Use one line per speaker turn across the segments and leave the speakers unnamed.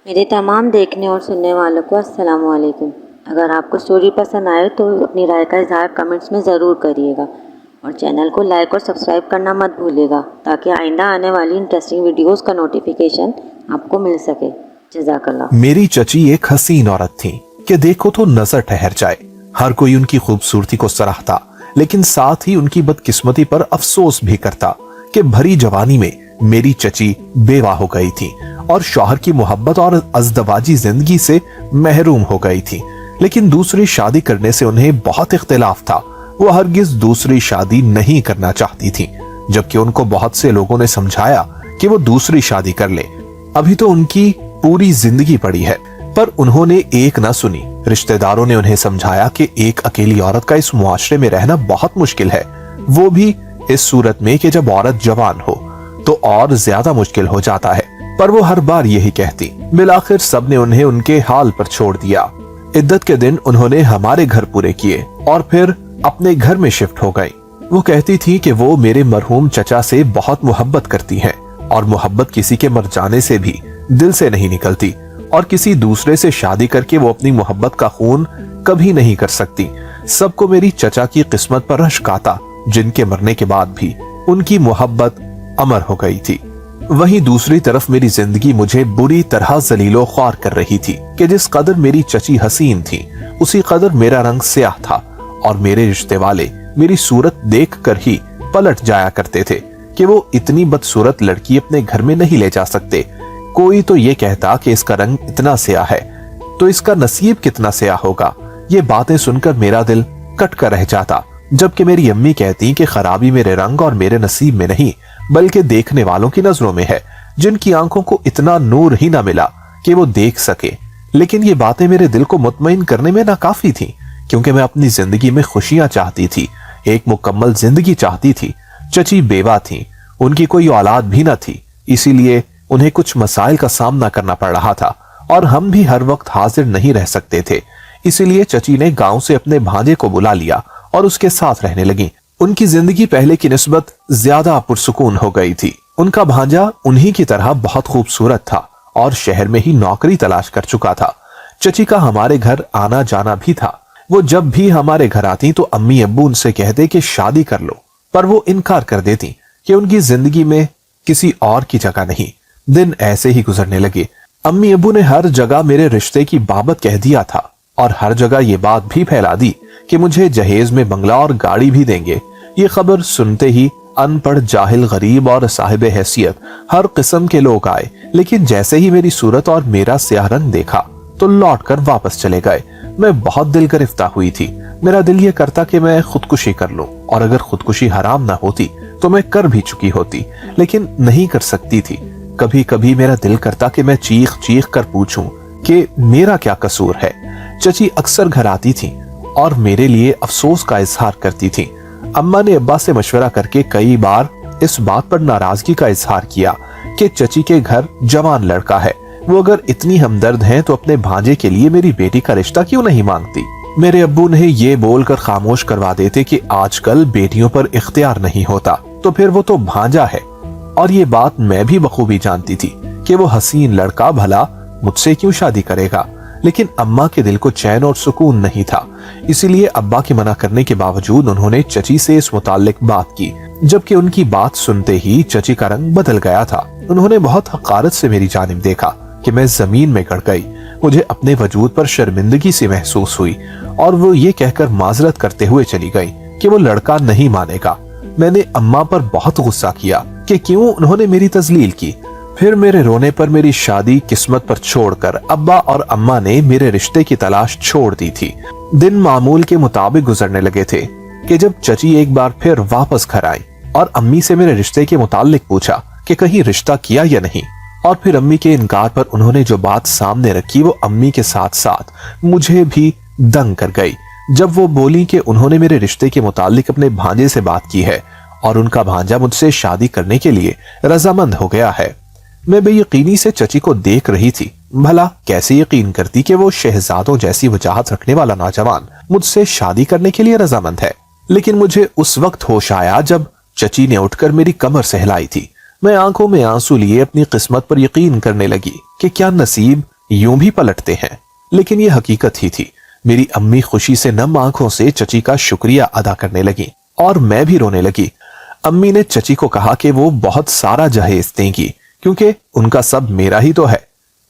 میرے تمام دیکھنے اور سننے والوں کو السلام علیکم۔ اگر آپ کو سٹوری پسند آئے تو اپنی رائے کا اظہار کمنٹس میں ضرور کریے گا اور چینل کو لائک اور سبسکرائب کرنا مت بھولیے گا تاکہ آئندہ آنے والی انٹرسٹنگ ویڈیوز کا نوٹیفیکیشن آپ کو مل سکے۔ جزاک اللہ۔
میری چچی ایک حسین عورت تھی کہ دیکھو تو نظر ٹھہر جائے۔ ہر کوئی ان کی خوبصورتی کو سراہتا، لیکن ساتھ ہی ان کی بدقسمتی پر افسوس بھی کرتا کہ بھری جوانی میں میری چچی بیوہ ہو گئی تھی اور شوہر کی محبت اور ازدواجی زندگی سے محروم ہو گئی تھی۔ لیکن دوسری شادی کرنے سے انہیں بہت اختلاف تھا۔ وہ ہرگز دوسری شادی نہیں کرنا چاہتی تھی، جبکہ ان کو بہت سے لوگوں نے سمجھایا کہ وہ دوسری شادی کر لے، ابھی تو ان کی پوری زندگی پڑی ہے، پر انہوں نے ایک نہ سنی۔ رشتہ داروں نے انہیں سمجھایا کہ ایک اکیلی عورت کا اس معاشرے میں رہنا بہت مشکل ہے، وہ بھی اس صورت میں کہ جب عورت جوان ہو تو اور زیادہ مشکل ہو جاتا ہے، پر وہ ہر بار یہی کہتی۔ بالآخر سب نے انہیں ان کے حال پر چھوڑ دیا۔ عدت کے دن انہوں نے ہمارے گھر پورے کیے اور پھر اپنے گھر میں شفٹ ہو گئی۔ وہ کہتی تھی کہ وہ میرے مرحوم چچا سے بہت محبت کرتی ہیں اور محبت کسی کے مر جانے سے بھی دل سے نہیں نکلتی، اور کسی دوسرے سے شادی کر کے وہ اپنی محبت کا خون کبھی نہیں کر سکتی۔ سب کو میری چچا کی قسمت پر رشک آتا، جن کے مرنے کے بعد بھی ان کی محبت امر ہو گئی تھی۔ وہیں دوسری طرف میری زندگی مجھے بری طرح ذلیل و خوار کر رہی تھی کہ جس قدر میری چچی حسین تھی، اسی قدر میرا رنگ سیاہ تھا، اور میرے رشتے والے میری صورت دیکھ کر ہی پلٹ جایا کرتے تھے کہ وہ اتنی بدصورت لڑکی اپنے گھر میں نہیں لے جا سکتے۔ کوئی تو یہ کہتا کہ اس کا رنگ اتنا سیاہ ہے تو اس کا نصیب کتنا سیاہ ہوگا۔ یہ باتیں سن کر میرا دل کٹ کر رہ جاتا، جبکہ میری امی کہتی کہ خرابی میرے رنگ اور میرے نصیب میں نہیں بلکہ دیکھنے والوں کی نظروں میں ہے، جن کی آنکھوں کو اتنا نور ہی نہ ملا کہ وہ دیکھ سکے۔ لیکن یہ باتیں میرے دل کو مطمئن کرنے میں ناکافی تھیں، کیونکہ میں اپنی زندگی میں خوشیاں چاہتی تھی، ایک مکمل زندگی چاہتی تھی۔ چچی بیوہ تھی، ان کی کوئی اولاد بھی نہ تھی، اسی لیے انہیں کچھ مسائل کا سامنا کرنا پڑ رہا تھا، اور ہم بھی ہر وقت حاضر نہیں رہ سکتے تھے۔ اسی لیے چچی نے گاؤں سے اپنے بھانجے کو بلا لیا اور اس کے ساتھ رہنے لگی۔ ان کی زندگی پہلے کی نسبت زیادہ پرسکون ہو گئی تھی۔ ان کا بھانجا انہی کی طرح بہت خوبصورت تھا اور شہر میں ہی نوکری تلاش کر چکا تھا۔ چچی کا ہمارے گھر آنا جانا بھی تھا۔ وہ جب بھی ہمارے گھر آتی تو امی ابو ان سے کہتے کہ شادی کر لو، پر وہ انکار کر دیتی کہ ان کی زندگی میں کسی اور کی جگہ نہیں۔ دن ایسے ہی گزرنے لگے۔ امی ابو نے ہر جگہ میرے رشتے کی بابت کہہ دیا تھا، اور ہر جگہ یہ بات بھی پھیلا دی کہ مجھے جہیز میں بنگلہ اور گاڑی بھی دیں گے۔ یہ خبر سنتے ہی ان پڑھ، جاہل، غریب اور صاحب حیثیت ہر قسم کے لوگ آئے، لیکن جیسے ہی میری صورت اور میرا سیاہ رنگ دیکھا تو لوٹ کر واپس چلے گئے۔ میں بہت دل گرفتہ ہوئی تھی۔ میرا دل یہ کرتا کہ میں خودکشی کر لوں، اور اگر خودکشی حرام نہ ہوتی تو میں کر بھی چکی ہوتی، لیکن نہیں کر سکتی تھی۔ کبھی کبھی میرا دل کرتا کہ میں چیخ چیخ کر پوچھوں کہ میرا کیا قصور ہے۔ چچی اکثر گھر آتی تھی اور میرے لیے افسوس کا اظہار کرتی تھی۔ اماں نے ابا سے مشورہ کر کے کئی بار اس بات پر ناراضگی کا اظہار کیا کہ چچی کے گھر جوان لڑکا ہے، وہ اگر اتنی ہمدرد ہیں تو اپنے بھانجے کے لیے میری بیٹی کا رشتہ کیوں نہیں مانگتی۔ میرے ابو نے یہ بول کر خاموش کروا دیتے کہ آج کل بیٹیوں پر اختیار نہیں ہوتا، تو پھر وہ تو بھانجا ہے۔ اور یہ بات میں بھی بخوبی جانتی تھی کہ وہ حسین لڑکا بھلا مجھ سے کیوں شادی کرے گا، لیکن اماں کے دل کو چین اور سکون نہیں تھا۔ اسی لیے ابا کے منع کرنے کے باوجود انہوں نے چچی سے اس متعلق بات کی، جبکہ ان کی بات سنتے ہی چچی کا رنگ بدل گیا تھا۔ انہوں نے بہت حقارت سے میری جانب دیکھا کہ میں زمین میں گڑ گئی۔ مجھے اپنے وجود پر شرمندگی سی محسوس ہوئی، اور وہ یہ کہہ کر معذرت کرتے ہوئے چلی گئی کہ وہ لڑکا نہیں مانے گا۔ میں نے اماں پر بہت غصہ کیا کہ کیوں انہوں نے میری تذلیل کی۔ پھر میرے رونے پر میری شادی قسمت پر چھوڑ کر ابا اور اماں نے میرے رشتے کی تلاش چھوڑ دی تھی۔ دن معمول کے مطابق گزرنے لگے تھے کہ جب چچی ایک بار پھر واپس گھر آئی اور امی سے میرے رشتے کے متعلق پوچھا کہ کہیں رشتہ کیا یا نہیں، اور پھر امی کے انکار پر انہوں نے جو بات سامنے رکھی وہ امی کے ساتھ ساتھ مجھے بھی دنگ کر گئی، جب وہ بولی کہ انہوں نے میرے رشتے کے متعلق اپنے بھانجے سے بات کی ہے اور ان کا بھانجا مجھ سے شادی کرنے کے لیے رضامند ہو گیا ہے۔ میں بے یقینی سے چچی کو دیکھ رہی تھی۔ بھلا کیسے یقین کرتی کہ وہ شہزادوں جیسی وجاہت رکھنے والا نوجوان مجھ سے شادی کرنے کے لیے رضامند ہے؟ لیکن مجھے اس وقت ہوش آیا جب چچی نے اٹھ کر میری کمر سے ہلائی تھی۔ میں آنکھوں میں آنسو لیے اپنی قسمت پر یقین کرنے لگی کہ کیا نصیب यूं भी पलटते हैं। लेकिन ये हकीकत ही थी। मेरी अम्मी खुशी से नम आंखों से चची का शुक्रिया अदा करने लगी और मैं भी रोने लगी। अम्मी ने चची को कहा कि वो बहुत सारा जहेज देंगी क्योंकि उनका सब मेरा ही तो है,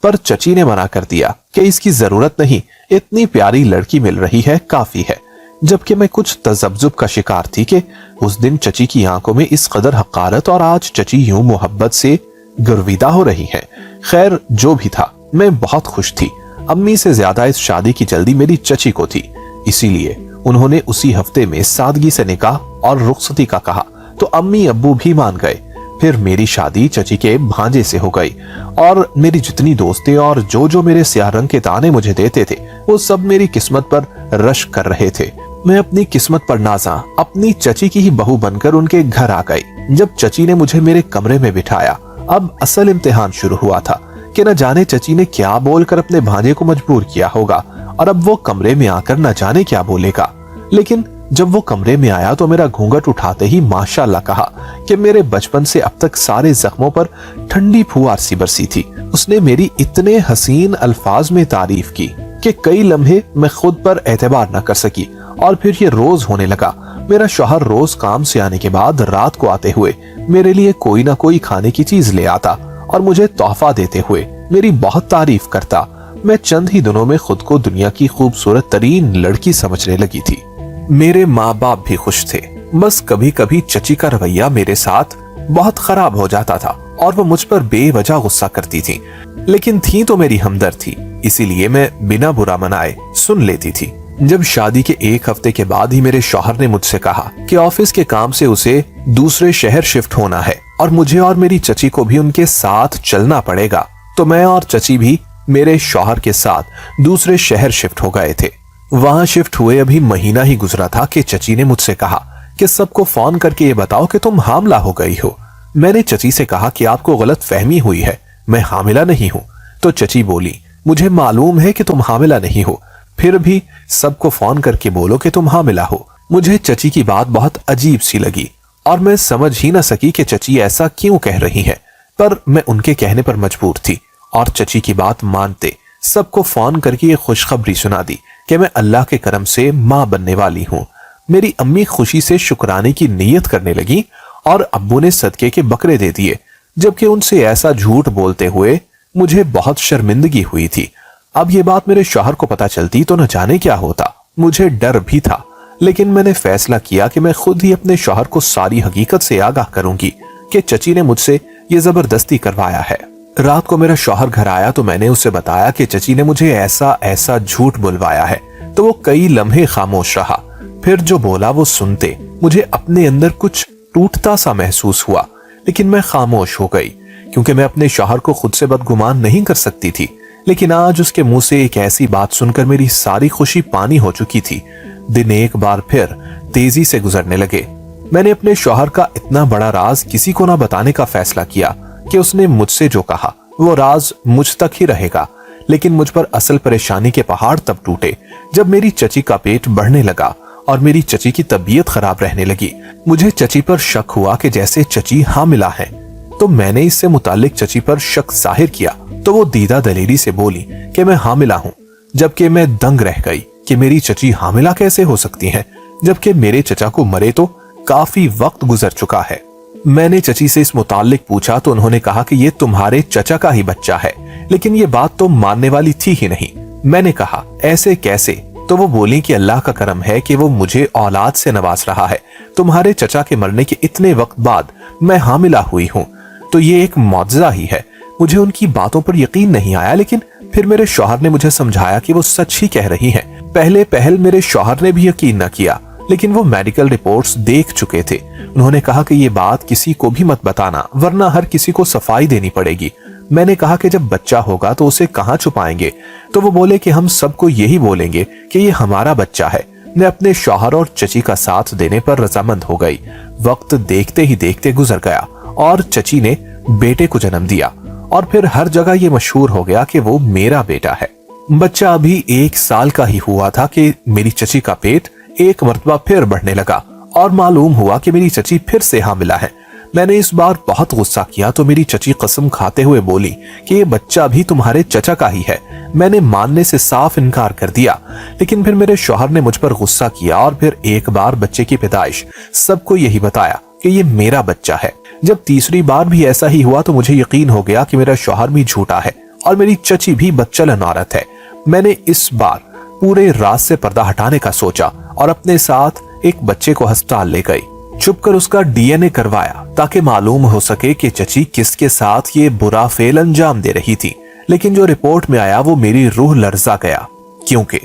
पर चची ने मना कर दिया कि इसकी जरूरत नहीं, इतनी प्यारी लड़की मिल रही है, काफी है। जबकि मैं कुछ तजब्जुब का शिकार थी कि उस दिन चची की आंखों में इस कदर हकारत और आज चची यूं मोहब्बत से गर्विदा हो रही है। खैर जो भी था, मैं बहुत खुश थी। अम्मी से ज्यादा इस शादी की जल्दी मेरी चची को थी, इसीलिए उन्होंने उसी हफ्ते में सादगी से निकाह और रुखसती का कहा तो अम्मी अब्बू भी मान गए। फिर मेरी शादी चची के भांजे से हो गई और मेरी जितनी दोस्तें और जो मेरे स्याह रंग के ताने मुझे देते थे वो सब मेरी किस्मत पर रश्क कर रहे थे। मैं अपनी किस्मत पर नाज़ा अपनी चची की ही बहू बनकर उनके घर आ गई। जब चची ने मुझे मेरे कमरे में बिठाया, अब असल इम्तिहान शुरू हुआ था कि न जाने चची ने क्या बोलकर अपने भांजे को मजबूर किया होगा और अब वो कमरे में आकर न जाने क्या बोलेगा। लेकिन जब वो कमरे में आया तो मेरा घूंघट उठाते ही माशाअल्लाह कहा कि मेरे बचपन से अब तक सारे जख्मों पर ठंडी फुहार सी बरसी थी। उसने मेरी इतने हसीन अल्फाज में तारीफ की कि कई लम्हे मैं खुद पर एतबार न कर सकी और फिर ये रोज होने लगा। मेरा शौहर रोज काम से आने के बाद रात को आते हुए मेरे लिए कोई ना कोई खाने की चीज ले आता और मुझे तोहफा देते हुए मेरी बहुत तारीफ करता। मैं चंद ही दिनों में खुद को दुनिया की खूबसूरत तरीन लड़की समझने लगी थी। मेरे माँ बाप भी खुश थे, बस कभी कभी चची का रवैया मेरे साथ बहुत खराब हो जाता था और वो मुझ पर बेवजह गुस्सा करती थी। लेकिन थी तो मेरी हमदर्द थी, इसीलिए मैं बिना बुरा मनाए सुन लेती थी। जब शादी के एक हफ्ते के बाद ही मेरे शौहर ने मुझसे कहा कि ऑफिस के काम से उसे दूसरे शहर शिफ्ट होना है और मुझे और मेरी चची को भी उनके साथ चलना पड़ेगा, तो मैं और चची भी मेरे शौहर के साथ दूसरे शहर शिफ्ट हो गए थे। वहां शिफ्ट हुए अभी महीना ही गुजरा था कि चची ने मुझसे कहा कि सबको फोन करके ये बताओ कि तुम हामिला हो गई हो। मैंने चची से कहा कि आपको गलत फहमी हुई है, मैं हामिला नहीं हूं। तो चची बोली, मुझे मालूम है कि तुम हामिला नहीं हो, फिर भी सबको फोन करके बोलो कि तुम हामिला हो। मुझे चची की बात बहुत अजीब सी लगी और मैं समझ ही न सकी कि चची ऐसा क्यों कह रही है, पर मैं उनके कहने पर मजबूर थी और चची की बात मानते सबको फोन करके ये खुशखबरी सुना दी कि मैं अल्लाह के करम से मां बनने वाली हूं। मेरी अम्मी खुशी से शुक्राने की नीयत करने लगी और अब्बू ने सदके के बकरे दे दिए, जबकि उनसे ऐसा झूठ बोलते हुए मुझे बहुत शर्मिंदगी हुई थी। अब ये बात मेरे शौहर को पता चलती तो न जाने क्या होता। मुझे डर भी था, लेकिन मैंने फैसला किया कि मैं खुद ही अपने शौहर को सारी हकीकत से आगाह करूंगी कि चची ने मुझसे ये जबरदस्ती करवाया है। रात को मेरा शौहर घर आया तो मैंने उसे बताया कि चची ने मुझे ऐसा ऐसा झूठ बुलवाया है, तो वो कई लम्हे खामोश रहा। फिर जो बोला वो सुनते मुझे अपने अंदर कुछ टूटता सा महसूस हुआ, लेकिन मैं खामोश हो गई क्योंकि मैं अपने शौहर को खुद से बदगुमान नहीं कर सकती थी। लेकिन आज उसके मुंह से एक ऐसी बात सुनकर मेरी सारी खुशी पानी हो चुकी थी। दिन एक बार फिर तेजी से गुजरने लगे। मैंने अपने शौहर का इतना बड़ा राज किसी को ना बताने का फैसला किया कि उसने मुझसे जो कहा वो राज मुझ तक ही रहेगा। लेकिन मुझ पर असल परेशानी के पहाड़ तब टूटे जब मेरी चची का पेट बढ़ने लगा और मेरी चची की तबीयत खराब रहने लगी। मुझे चची पर शक हुआ कि जैसे चची हामिला है, तो मैंने इससे मुतालिक चची पर शक जाहिर किया तो वो दीदा दलेरी से बोली कि मैं हामिला हूं, जबकि मैं दंग रह गई कि मेरी चची हामिला कैसे हो सकती हैं, जबकि मेरे चचा को मरे तो काफी वक्त गुजर चुका है। मैंने चची से इस मुतालिक पूछा तो उन्होंने कहा कि ये तुम्हारे चचा का ही बच्चा है, लेकिन ये बात तो मानने वाली थी ही नहीं। मैंने कहा ऐसे कैसे, तो वो बोली कि अल्लाह का करम है कि वो मुझे औलाद से नवाज रहा है। तुम्हारे चचा के मरने के इतने वक्त बाद मैं हामिला हुई हूँ, तो ये एक मौजज़ा ही है। मुझे उनकी बातों पर यकीन नहीं आया, लेकिन फिर मेरे शौहर ने मुझे समझाया कि वो सच ही कह रही हैं। पहले पहल मेरे शौहर ने भी यकीन न किया, लेकिन वो मेडिकल रिपोर्ट्स देख चुके थे। उन्होंने कहा कि ये बात किसी को भी मत बताना, वरना हर किसी को सफाई देनी पड़ेगी। मैंने कहा कि जब बच्चा होगा तो उसे कहाँ छुपाएंगे, तो वो बोले कि हम सबको यही बोलेंगे कि ये हमारा बच्चा है। मैं अपने शौहर और चची का साथ देने पर रजामंद हो गई। वक्त देखते ही देखते गुजर गया और चची ने बेटे को जन्म दिया और फिर हर जगह ये मशहूर हो गया कि वो मेरा बेटा है। बच्चा अभी 1 साल का ही हुआ था कि मेरी चची का पेट एक मर्तबा फिर बढ़ने लगा और मालूम हुआ कि मेरी चची फिर से हामिला है। मैंने इस बार बहुत गुस्सा किया तो मेरी चची कसम खाते हुए बोली कि ये बच्चा भी तुम्हारे चचा का ही है। मैंने मानने से साफ इनकार कर दिया, लेकिन फिर मेरे शौहर ने मुझ पर गुस्सा किया और फिर एक बार बच्चे की पैदाइश सबको यही बताया कि ये मेरा बच्चा है। जब तीसरी बार भी ऐसा ही हुआ तो मुझे यकीन हो गया कि मेरा शौहर भी झूठा है और मेरी चची भी बदचलन औरत है। मैंने इस बार पूरे रात से पर्दा हटाने का सोचा और अपने साथ एक बच्चे को अस्पताल ले गई। छुपकर उसका डीएनए करवाया ताकि मालूम हो सके कि चची किसके साथ ये बुरा फेल अंजाम दे रही थी। लेकिन जो रिपोर्ट में आया वो मेरी रूह लर्जा गया, क्योंकि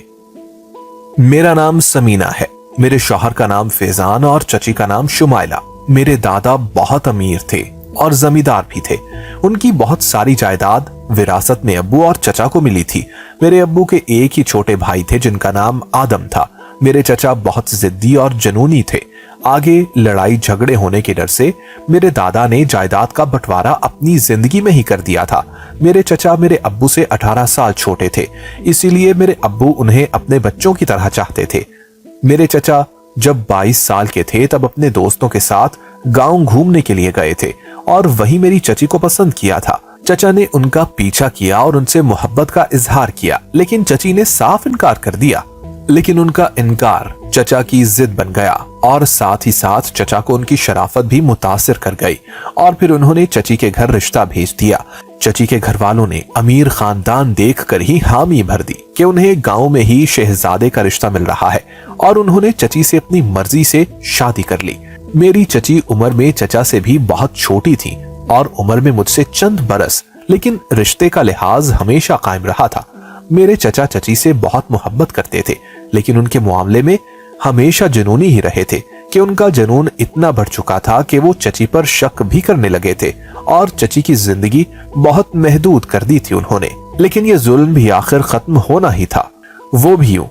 मेरा नाम समीना है, मेरे शौहर का नाम फैजान और चची का नाम शुमाइला। मेरे दादा बहुत अमीर थे और जमींदार भी थे। उनकी बहुत सारी जायदाद विरासत में अब्बू और चचा को मिली थी। मेरे अब्बू के एक ही छोटे भाई थे जिनका नाम आदम था। मेरे चचा बहुत जिद्दी और जुनूनी थे। आगे लड़ाई झगड़े होने के डर से मेरे दादा ने जायदाद का बंटवारा अपनी जिंदगी में ही कर दिया था। मेरे चचा मेरे अब्बू से 18 साल छोटे थे, इसीलिए मेरे अब्बू उन्हें अपने बच्चों की तरह चाहते थे। मेरे चचा जब 22 साल के थे तब अपने दोस्तों के साथ गांव घूमने के लिए गए थे और वहीं मेरी चची को पसंद किया था। चचा ने उनका पीछा किया और उनसे मोहब्बत का इजहार किया, लेकिन चची ने साफ इनकार कर दिया। लेकिन उनका इनकार चचा की जिद बन गया और साथ ही साथ चचा को उनकी शराफत भी मुतासिर कर गई और फिर उन्होंने चची के घर रिश्ता भेज दिया। चची के घर वालों ने अमीर खानदान देखकर ही हामी भर दी कि उन्हें गांव में ही शहजादे का रिश्ता मिल रहा है और उन्होंने चची से अपनी मर्जी से शादी कर ली। मेरी चची उम्र में चचा से भी बहुत छोटी थी और उम्र में मुझसे चंद बरस, लेकिन रिश्ते का लिहाज हमेशा कायम रहा था। मेरे चचा चची से बहुत मोहब्बत करते थे, लेकिन उनके मामले में हमेशा जुनूनी ही रहे थे कि उनका जुनून इतना बढ़ चुका था कि वो चची पर शक भी करने लगे थे और चची की जिंदगी बहुत महदूद कर दी थी उन्होंने। लेकिन ये जुल्म भी आखिर खत्म होना ही था, वो भी यूं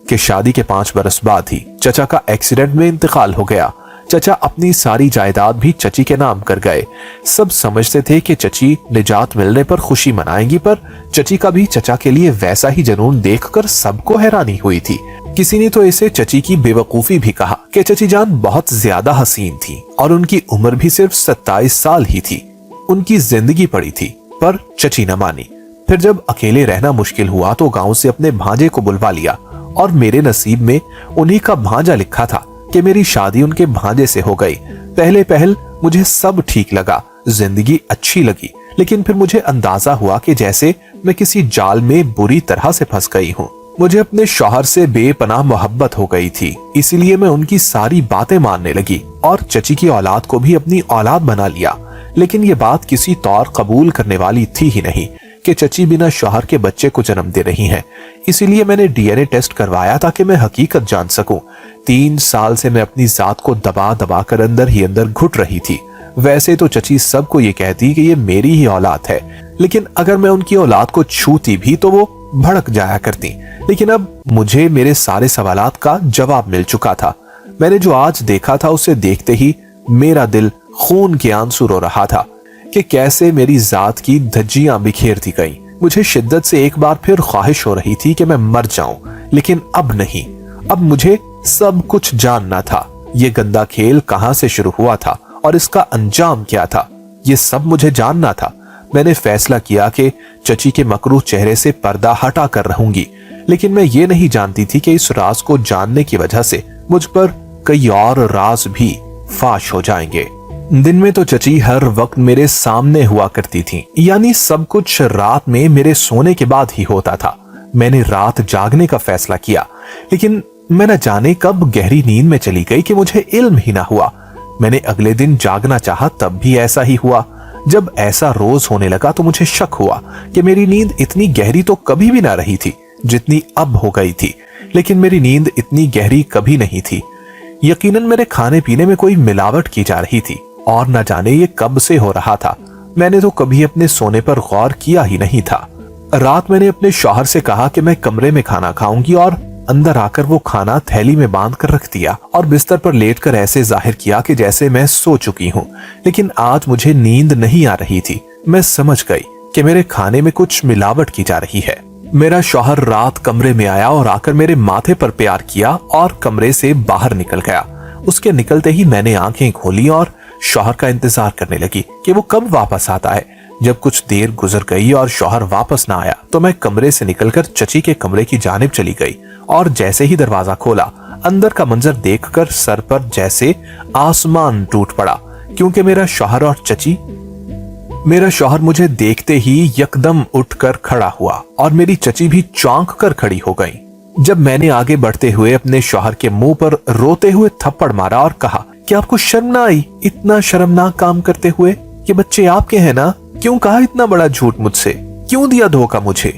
कि शादी के 5 बरस बाद ही चचा का एक्सीडेंट में इंतकाल हो गया। चचा अपनी सारी जायदाद भी चची के नाम कर गए। सब समझते थे कि चची निजात मिलने पर खुशी मनाएंगी, पर चची का भी चचा के लिए वैसा ही जुनून देखकर सबको हैरानी हुई थी। किसी ने तो इसे चची की बेवकूफी भी कहा कि चची जान बहुत ज्यादा हसीन थी और उनकी उम्र भी सिर्फ 27 साल ही थी, उनकी जिंदगी पड़ी थी। पर चची न मानी। फिर जब अकेले रहना मुश्किल हुआ तो गांव से अपने भांजे को बुलवा लिया और मेरे नसीब में उन्हीं का भांजा लिखा था कि मेरी शादी उनके भांजे से हो गई। पहले पहल मुझे सब ठीक लगा, जिंदगी अच्छी लगी, लेकिन फिर मुझे अंदाजा हुआ कि जैसे मैं किसी जाल में बुरी तरह से फंस गई हूँ। मुझे अपने शौहर से बेपनाह मोहब्बत हो गई थी, इसीलिए मैं उनकी सारी बातें मानने लगी और चची की औलाद को भी अपनी औलाद बना लिया। लेकिन ये बात किसी तौर कबूल करने वाली थी ही नहीं कि चची बिना शौहर के बच्चे को जन्म दे रही हैं। इसीलिए मैंने डीएनए टेस्ट करवाया ताकि मैं हकीकत जान सकूं। 3 साल से मैं अपनी जात को दबा दबा कर अंदर ही अंदर घुट रही थी। वैसे तो चची सबको ये कहती कि ये मेरी ही औलाद है, लेकिन अगर मैं उनकी औलाद को छूती भी तो वो भड़क जाया करती। लेकिन अब मुझे मेरे सारे सवालात का जवाब मिल चुका था। मैंने जो आज देखा था उसे देखते ही मेरा दिल खून के आंसू रो रहा था कि कैसे मेरी जात की धज्जियां बिखेर दी गईं। मुझे शिद्दत से एक बार फिर ख्वाहिश हो रही थी कि मैं मर जाऊं, लेकिन अब नहीं। अब मुझे सब कुछ जानना था। ये गंदा खेल कहां से शुरू हुआ था और इसका अंजाम क्या था, ये सब मुझे जानना था। मैंने फैसला किया कि चची के मकरूह चेहरे से पर्दा हटा कर रहूंगी, लेकिन मैं ये नहीं जानती थी कि इस राज को जानने की वजह से मुझ पर कई और राज भी फाश हो जाएंगे। दिन में तो चची हर वक्त मेरे सामने हुआ करती थी, यानी सब कुछ रात में मेरे सोने के बाद ही होता था। मैंने रात जागने का फैसला किया, लेकिन मैं न जाने कब गहरी नींद में चली गई कि मुझे इल्म ही ना हुआ। मैंने अगले दिन जागना चाहा, तब भी ऐसा ही हुआ। जब ऐसा रोज होने लगा तो मुझे शक हुआ कि मेरी नींद इतनी गहरी तो कभी भी ना रही थी जितनी अब हो गई थी। लेकिन मेरी नींद इतनी गहरी कभी नहीं थी। यकीनन मेरे खाने पीने में कोई मिलावट की जा रही थी और न जाने ये कब से हो रहा था। मैंने तो कभी अपने सोने पर गौर किया ही नहीं था। रात मैंने अपने शौहर से कहा कि मैं कमरे में खाना खाऊंगी और अंदर आकर वो खाना थैली में बांध कर रख दिया और बिस्तर पर लेटकर ऐसे जाहिर किया कि जैसे मैं सो चुकी हूँ। लेकिन आज मुझे नींद नहीं आ रही थी। मैं समझ गई कि मेरे खाने में कुछ मिलावट की जा रही है। मेरा शौहर रात कमरे में आया और आकर मेरे माथे पर प्यार किया और कमरे से बाहर निकल गया। उसके निकलते ही मैंने आंखें खोली और शौहर का इंतजार करने लगी कि वो कब वापस आता है। जब कुछ देर गुजर गई और शौहर वापस ना आया तो मैं कमरे से निकलकर चची के कमरे की जानिब चली गई और जैसे ही दरवाजा खोला, अंदर का मंजर देखकर सर पर जैसे आसमान टूट पड़ा, क्योंकि मेरा शौहर मुझे देखते ही यकदम उठकर खड़ा हुआ और मेरी चची भी चौंक कर खड़ी हो गई। जब मैंने आगे बढ़ते हुए अपने शौहर के मुंह पर रोते हुए थप्पड़ मारा और कहा कि आपको शर्म ना आई इतना शर्मनाक काम करते हुए? ये बच्चे आपके हैं ना? क्यों कहा इतना बड़ा झूठ मुझसे? क्यों दिया धोखा मुझे?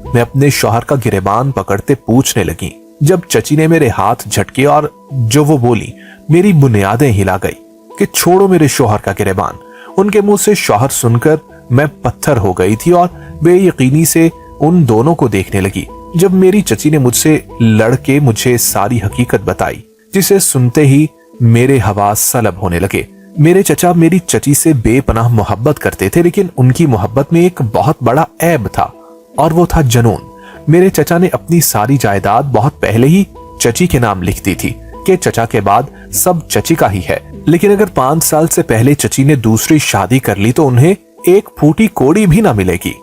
मैं अपने शौहर का गिरेबान पकड़ते पूछने लगी। जब चची ने मेरे हाथ झटके और जो वो बोली, मेरी बुनियादें हिला गई कि छोड़ो मेरे शौहर का गिरेबान। उनके मुंह से शौहर सुनकर मैं पत्थर हो गई थी और बेयकीनी से उन दोनों को देखने लगी। जब मेरी चची ने मुझसे लड़के मुझे सारी हकीकत बताई, जिसे सुनते ही मेरे हवास सलब होने लगे। मेरे चचा मेरी चची से बेपनाह मोहब्बत करते थे, लेकिन उनकी मोहब्बत में एक बहुत बड़ा ऐब था और वो था जुनून। मेरे चचा ने अपनी सारी जायदाद बहुत पहले ही चची के नाम लिख दी थी कि चचा के बाद सब चची का ही है। लेकिन अगर 5 साल से पहले चची ने दूसरी शादी कर ली तो उन्हें एक फूटी कोड़ी भी ना मिलेगी।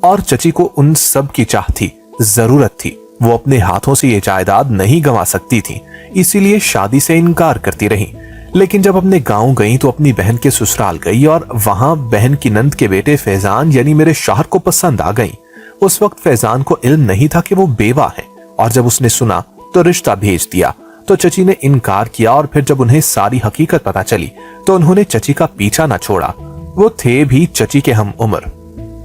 और चची को उन सब की चाह थी, जरूरत थी। वो अपने हाथों से ये जायदाद नहीं गंवा सकती थी, इसीलिए शादी से इनकार करती रही। लेकिन जब अपने गांव गई तो अपनी बहन के ससुराल गई और वहां बहन की नंद के बेटे फैजान यानी मेरे शौहर को पसंद आ गई। उस वक्त फैजान को इल्म नहीं था कि वो बेवा है, और जब उसने सुना तो रिश्ता भेज दिया। तो चची ने इनकार किया और फिर जब उन्हें सारी हकीकत पता चली तो उन्होंने चची का पीछा न छोड़ा। वो थे भी चची के हम उम्र।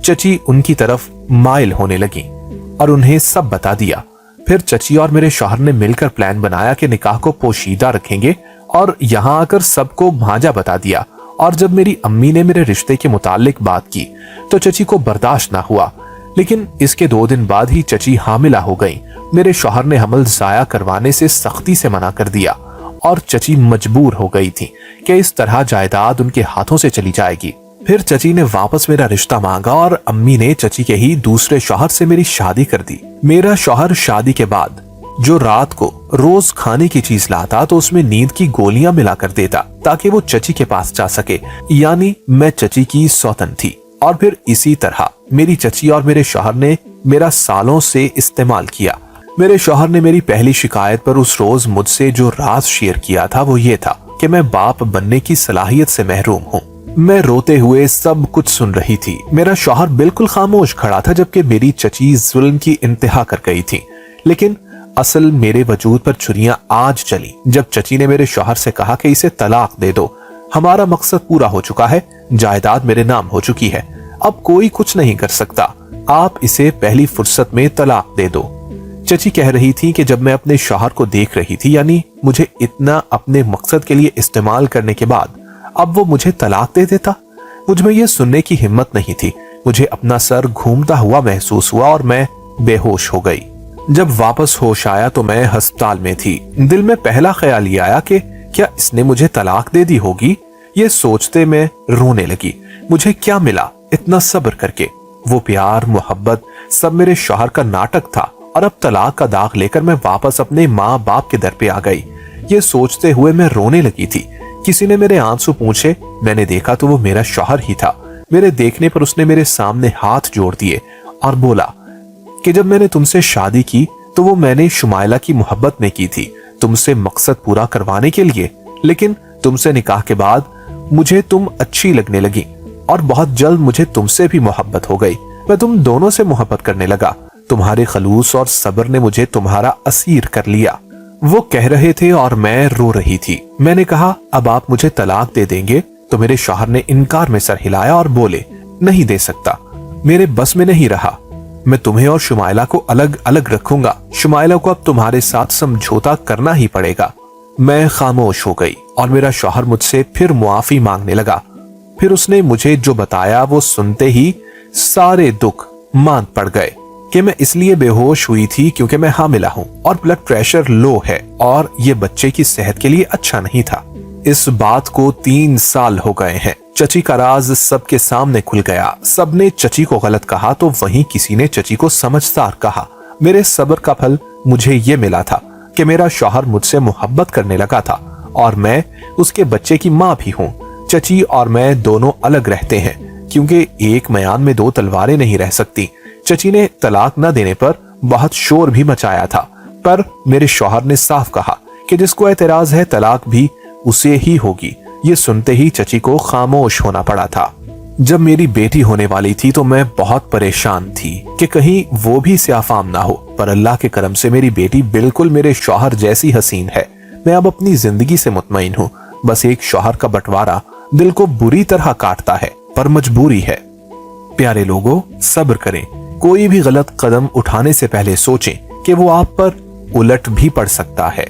चची उनकी तरफ माइल होने लगी और उन्हें सब बता दिया। फिर चची और मेरे शौहर ने मिलकर प्लान बनाया कि निकाह को पोशीदा रखेंगे और यहाँ आकर सबको भांजा बता दिया। और जब मेरी अम्मी ने मेरे रिश्ते के मुतालिक बात की तो चची को बर्दाश्त ना हुआ, लेकिन इसके 2 दिन बाद ही चची हामिला हो गई। मेरे शौहर ने हमल जाया करवाने से सख्ती से मना कर दिया और चची मजबूर हो गई थी कि इस तरह जायदाद उनके हाथों से चली जाएगी। फिर चची ने वापस मेरा रिश्ता मांगा और अम्मी ने चची के ही दूसरे शौहर से मेरी शादी कर दी। मेरा शौहर शादी के बाद जो रात को रोज खाने की चीज लाता तो उसमें नींद की गोलियां मिला कर देता ताकि वो चची के पास जा सके, यानी मैं चची की सौतन थी। और फिर इसी तरह मेरी चची और मेरे शौहर ने मेरा सालों से इस्तेमाल किया। मेरे शौहर ने मेरी पहली शिकायत पर उस रोज मुझसे जो राज शेयर किया था वो ये था कि मैं बाप बनने की सलाहियत से महरूम हूँ। मैं रोते हुए सब कुछ सुन रही थी। मेरा शौहर बिल्कुल खामोश खड़ा था, जबकि मेरी चची जुल्म की इंतहा कर गई थी। लेकिन असल मेरे वजूद पर छुरियां आज चली जब चची ने मेरे शौहर से कहा कि इसे तलाक दे दो, हमारा मकसद पूरा हो चुका है, जायदाद मेरे नाम हो चुकी है, अब कोई कुछ नहीं कर सकता, आप इसे पहली फुर्सत में तलाक दे दो। चची कह रही थी कि जब मैं अपने शौहर को देख रही थी, यानी मुझे इतना अपने मकसद के लिए इस्तेमाल करने के बाद अब वो मुझे तलाक दे देता। मुझ में ये सुनने की हिम्मत नहीं थी। मुझे अपना सर घूमता हुआ महसूस हुआ और मैं बेहोश हो गई। जब वापस होश आया तो मैं अस्पताल में थी। दिल में पहला ख्याल ये आया कि क्या इसने मुझे तलाक दे दी होगी। ये सोचते मैं रोने लगी। मुझे क्या मिला इतना सब्र करके? वो प्यार मोहब्बत सब मेरे शौहर का नाटक था और अब तलाक का दाग लेकर मैं वापस अपने माँ बाप के दर पे आ गई। ये सोचते हुए मैं रोने लगी थी। किसी ने मेरे आंसू पूछे। मैंने देखा तो वो मेरा शौहर ही था। मेरे देखने पर उसने मेरे सामने हाथ जोड़ दिए और बोला कि जब मैंने तुमसे शादी की तो वो मैंने शुमाइला की मोहब्बत में की थी, तुमसे मकसद पूरा करवाने के लिए। लेकिन तुमसे निकाह के बाद मुझे तुम अच्छी लगने लगी और बहुत जल्द मुझे तुमसे भी मोहब्बत हो गई। मैं तुम दोनों से मोहब्बत करने लगा। तुम्हारे खलूस और सब्र ने मुझे तुम्हारा असीर कर लिया। वो कह रहे थे और मैं रो रही थी। मैंने कहा अब आप मुझे तलाक दे देंगे? तो मेरे शौहर ने इनकार में सर हिलाया और बोले नहीं दे सकता, मेरे बस में नहीं रहा। मैं तुम्हें और शुमाइला को अलग अलग रखूंगा। शुमाइला को अब तुम्हारे साथ समझौता करना ही पड़ेगा। मैं खामोश हो गई और मेरा शौहर मुझसे फिर मुआफी मांगने लगा। फिर उसने मुझे जो बताया वो सुनते ही सारे दुख मान पड़ गए कि मैं इसलिए बेहोश हुई थी क्योंकि मैं हामिला हूँ और ब्लड प्रेशर लो है और ये बच्चे की सेहत के लिए अच्छा नहीं था। इस बात को 3 साल हो गए हैं। चची का राज सबके सामने खुल गया। सबने चची को गलत कहा तो वहीं किसी ने चची को समझदार कहा। मेरे सब्र का फल मुझे ये मिला था कि मेरा शौहर मुझसे मोहब्बत करने लगा था और मैं उसके बच्चे की माँ भी हूँ। चची और मैं दोनों अलग रहते हैं क्योंकि एक मयान में दो तलवारें नहीं रह सकती। चची ने तलाक न देने पर बहुत शोर भी मचाया था, पर मेरे शौहर ने साफ कहा कि जिसको एतराज है तलाक भी उसे ही होगी। ये सुनते ही चची को खामोश होना पड़ा था। जब मेरी बेटी होने वाली थी तो मैं बहुत परेशान थी कि कहीं वो भी स्याफाम ना हो, पर अल्लाह के करम से मेरी बेटी बिल्कुल मेरे शौहर जैसी हसीन है। मैं अब अपनी जिंदगी से मुतमईन हूँ। बस एक शौहर का बंटवारा दिल को बुरी तरह काटता है, पर मजबूरी है। प्यारे लोगों, सब्र करें। कोई भी गलत कदम उठाने से पहले सोचें कि वो आप पर उलट भी पड़ सकता है।